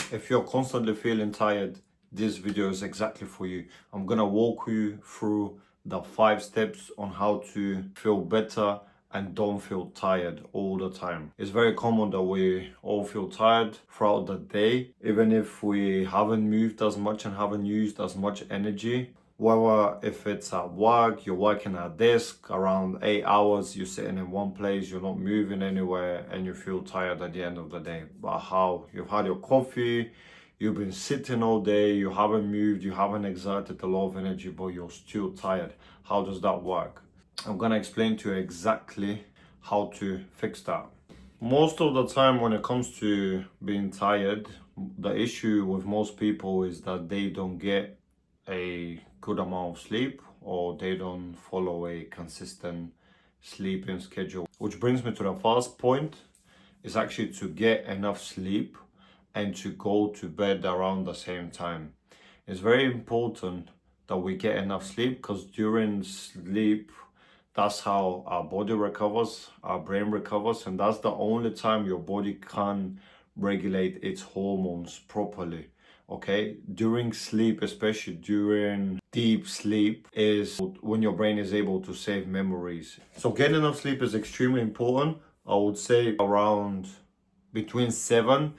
If you're constantly feeling tired, this video is exactly for you. I'm gonna walk you through the 5 steps on how to feel better and don't feel tired all the time. It's very common that we all feel tired throughout the day, even if we haven't moved as much and haven't used as much energy. Whether if it's at work, you're working at a desk around 8 hours, you're sitting in one place, you're not moving anywhere, and you feel tired at the end of the day. But how you've had your coffee, you've been sitting all day, you haven't moved, you haven't exerted a lot of energy, but you're still tired. How does that work? I'm gonna explain to you exactly how to fix that. Most of the time, when it comes to being tired, the issue with most people is that they don't get a good amount of sleep or they don't follow a consistent sleeping schedule. Which brings me to the first point is actually to get enough sleep and to go to bed around the same time. It's very important that we get enough sleep because during sleep, that's how our body recovers, our brain recovers, and that's the only time your body can regulate its hormones properly. Okay, during sleep, especially during deep sleep, is when your brain is able to save memories. So, getting enough sleep is extremely important. I would say around between 7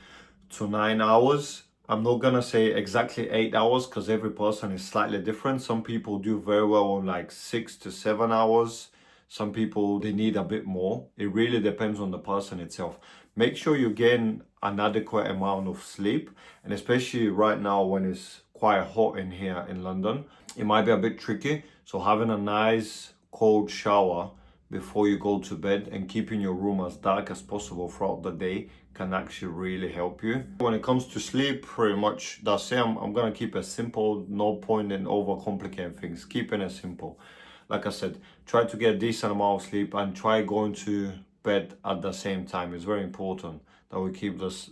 to 9 hours. I'm not gonna say exactly 8 hours because every person is slightly different. Some people do very well on like 6 to 7 hours. Some people they need a bit more. It really depends on the person itself. Make sure you're getting an adequate amount of sleep, and especially right now when it's quite hot in here in London, it might be a bit tricky. So having a nice cold shower before you go to bed and keeping your room as dark as possible throughout the day can actually really help you. When it comes to sleep, pretty much that's it. I'm gonna keep it simple, no point in overcomplicating things, keeping it simple. Like I said, try to get a decent amount of sleep and try going to bed at the same time. It's very important that we keep this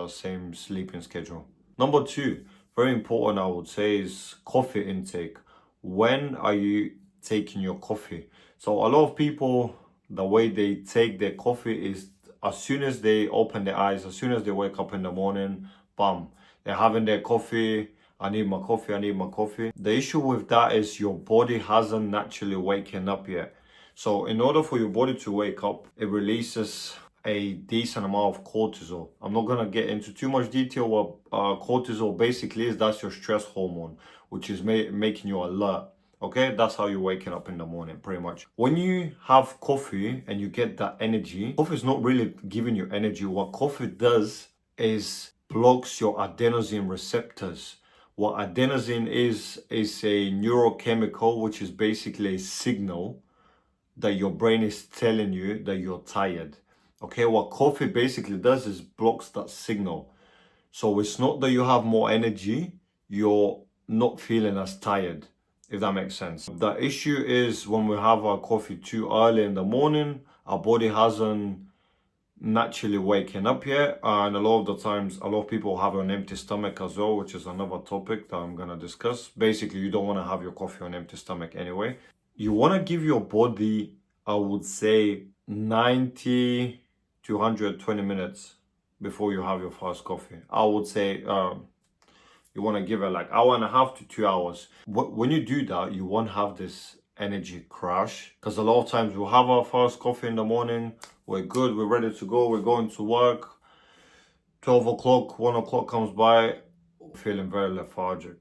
same sleeping schedule. Number two, very important I would say, is coffee intake. When are you taking your coffee? So a lot of people, the way they take their coffee is as soon as they open their eyes, as soon as they wake up in the morning, bam, they're having their coffee. I need my coffee, I need my coffee. The issue with that is your body hasn't naturally waken up yet. So in order for your body to wake up, it releases a decent amount of cortisol. I'm not gonna get into too much detail what cortisol basically is. That's your stress hormone, which is making you alert. Okay, that's how you're waking up in the morning, pretty much. When you have coffee and you get that energy, coffee is not really giving you energy. What coffee does is blocks your adenosine receptors. What adenosine is a neurochemical, which is basically a signal that your brain is telling you that you're tired. Okay, what coffee basically does is blocks that signal. So it's not that you have more energy, you're not feeling as tired, if that makes sense. The issue is when we have our coffee too early in the morning, our body hasn't naturally waking up yet, and a lot of the times a lot of people have an empty stomach as well, which is another topic that I'm gonna discuss. Basically, you don't want to have your coffee on empty stomach anyway. You want to give your body, I would say, 90 to 120 minutes before you have your first coffee. I would say you want to give it like hour and a half to 2 hours. When you do that, you won't have this energy crash, because a lot of times we'll have our first coffee in the morning, we're good, we're ready to go, we're going to work. 12 o'clock, 1 o'clock comes by, feeling very lethargic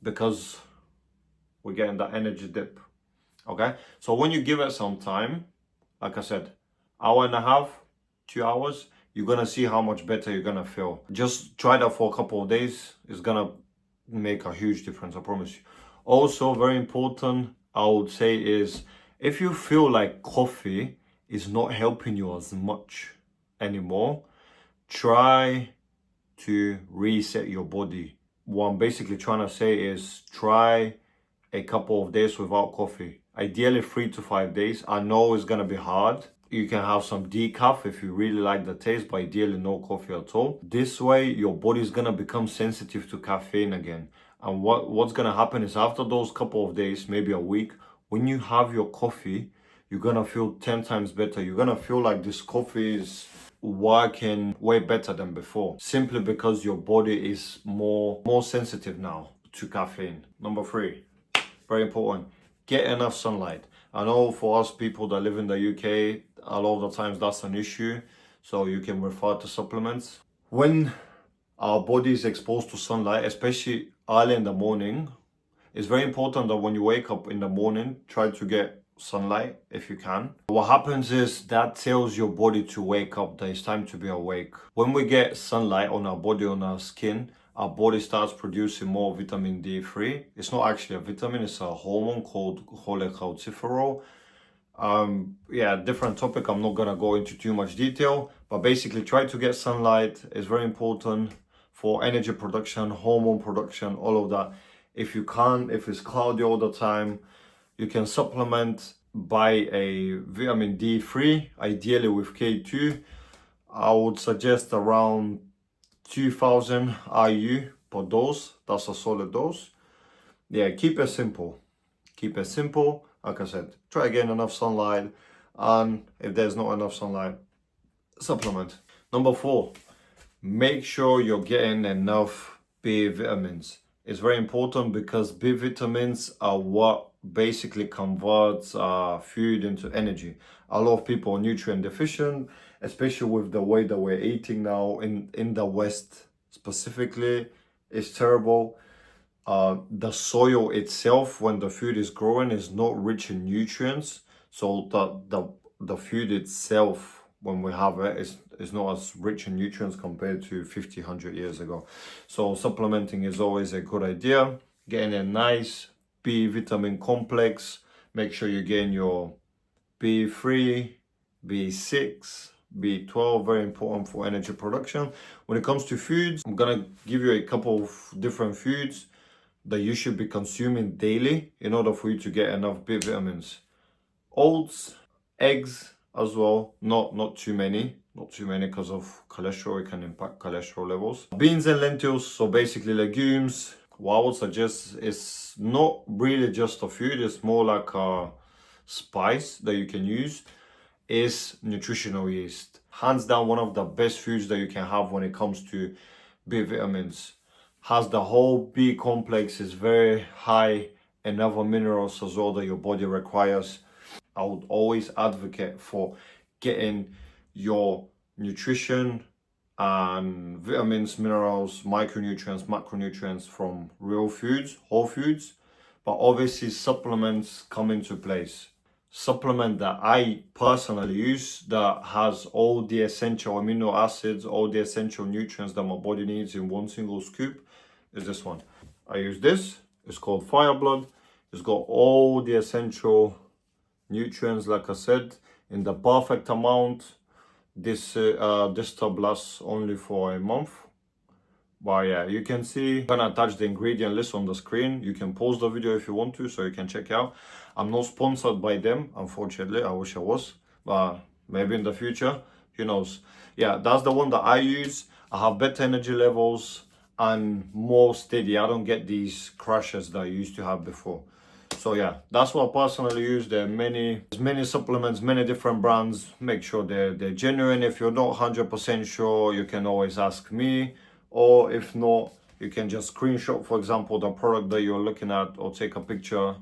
because we're getting that energy dip. Okay, so when you give it some time, like I said, hour and a half, 2 hours, you're gonna see how much better you're gonna feel. Just try that for a couple of days. It's gonna make a huge difference, I promise you. Also, very important, I would say, is if you feel like coffee is not helping you as much anymore, try to reset your body. What I'm basically trying to say is try a couple of days without coffee. Ideally 3 to 5 days. I know it's gonna be hard. You can have some decaf if you really like the taste, but ideally no coffee at all. This way your body's gonna become sensitive to caffeine again. And what's gonna happen is after those couple of days, maybe a week, when you have your coffee, you're gonna feel 10 times better. You're gonna feel like this coffee is working way better than before, simply because your body is more sensitive now to caffeine. Number 3, very important, get enough sunlight. I know for us people that live in the UK, a lot of the times that's an issue, so you can refer to supplements. When our body is exposed to sunlight, especially early in the morning, it's very important that when you wake up in the morning, try to get sunlight if you can. What happens is that tells your body to wake up, that it's time to be awake. When we get sunlight on our body, on our skin, our body starts producing more vitamin D3. It's not actually a vitamin, it's a hormone called cholecalciferol. Yeah, different topic. I'm not gonna go into too much detail, but basically try to get sunlight. It's very important for energy production, hormone production, all of that. If you can't, if it's cloudy all the time, you can supplement by a vitamin D3, ideally with K2. I would suggest around 2000 IU per dose. That's a solid dose. Yeah, keep it simple. Keep it simple. Like I said, try getting enough sunlight, and if there's not enough sunlight, supplement. Number 4, make sure you're getting enough B vitamins. It's very important because B vitamins are what basically converts food into energy. A lot of people are nutrient deficient, especially with the way that we're eating now in the West specifically. It's terrible. The soil itself, when the food is growing, is not rich in nutrients. So the food itself, when we have it, is not as rich in nutrients compared to 50, 100 years ago. So supplementing is always a good idea. Getting a nice B vitamin complex. Make sure you're getting your B3, B6, B12, very important for energy production. When it comes to foods, I'm gonna give you a couple of different foods that you should be consuming daily in order for you to get enough B vitamins. Oats, eggs as well, not too many because of cholesterol. It can impact cholesterol levels. Beans and lentils, so basically legumes. What I would suggest is not really just a food, it's more like a spice that you can use, is nutritional yeast. Hands down one of the best foods that you can have when it comes to B vitamins. Has the whole B complex, is very high in other minerals as well that your body requires. I would always advocate for getting your nutrition and vitamins, minerals, micronutrients, macronutrients from real foods, whole foods, but obviously supplements come into place. Supplement that I personally use that has all the essential amino acids, all the essential nutrients that my body needs in one single scoop is this one. I use this. It's called Fireblood. It's got all the essential nutrients, like I said, in the perfect amount. This tub lasts only for a month. But yeah, you can see, I'm gonna attach the ingredient list on the screen. You can pause the video if you want to, so you can check out. I'm not sponsored by them, unfortunately. I wish I was, but maybe in the future, who knows. Yeah, that's the one that I use. I have better energy levels and more steady. I don't get these crashes that I used to have before. So yeah, that's what I personally use. There are many supplements, many different brands. Make sure they're genuine. If you're not 100% sure, you can always ask me. Or if not, you can just screenshot, for example, the product that you're looking at, or take a picture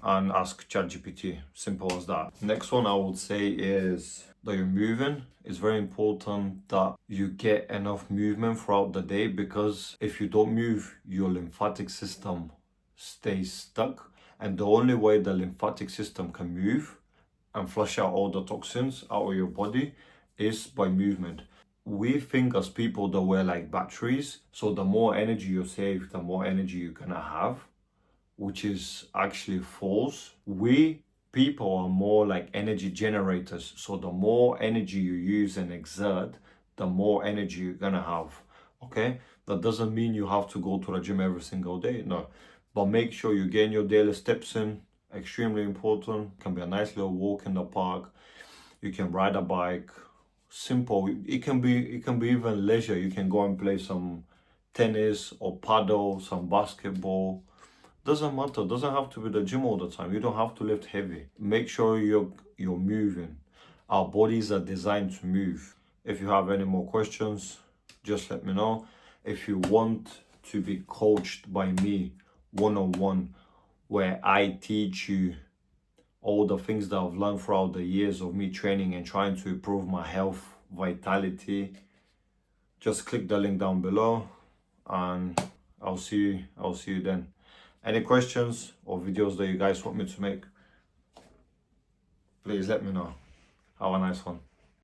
and ask ChatGPT. Simple as that. Next one I would say is that you're moving. It's very important that you get enough movement throughout the day, because if you don't move, your lymphatic system stays stuck. And the only way the lymphatic system can move and flush out all the toxins out of your body is by movement. We think as people that we're like batteries, so the more energy you save, the more energy you're gonna have, which is actually false. We people are more like energy generators, so the more energy you use and exert, the more energy you're gonna have. Okay, that doesn't mean you have to go to the gym every single day, no, but make sure you gain your daily steps in. Extremely important. Can be a nice little walk in the park, you can ride a bike. Simple. It can be even leisure. You can go and play some tennis or paddle, some basketball. Doesn't matter. Doesn't have to be the gym all the time. You don't have to lift heavy. Make sure you're moving. Our bodies are designed to move. If you have any more questions, just let me know. If you want to be coached by me one-on-one, where I teach you all the things that I've learned throughout the years of me training and trying to improve my health, vitality, just click the link down below and I'll see you then. Any questions or videos that you guys want me to make, please let me know. Have a nice one.